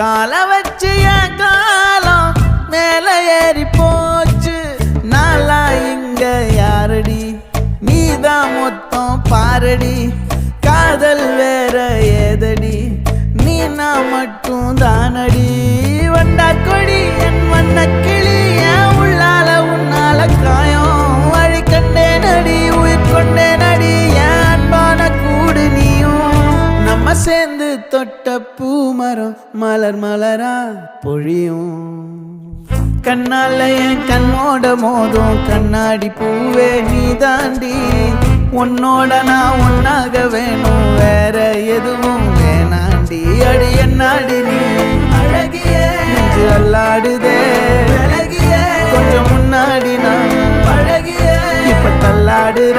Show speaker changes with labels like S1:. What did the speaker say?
S1: கால வச்சு என் காலம் மேல ஏறி போச்சு நாளா இங்க யாரடி நீதான் மொத்தம் பாரடி காதல் வேற ஏதடி நீ நான் மட்டும் தானடி வண்டா கொடி என் வண்ண கிளி என் உள்ளால உன்னால காயம் வழி கண்டே நடி உயிர் கொண்டே நடி என் அன்பான கூடு நீயும் நம்ம சேர்ந்து தொட்ட பூமரம் மலர் மலரா பொழியும் கண்ணால என் கண்ணோட மோதும் கண்ணாடி பூவே நீ தாண்டி உன்னோட நான் ஒன்னாக வேணும் வேற எதுவும் வேணாண்டி அடி என்னாடி நீ அழகிய நெஞ்சு அல்லாடுதே அழகிய கொஞ்சம் முன்னாடி நான் அழகிய இப்ப தள்ளாடுற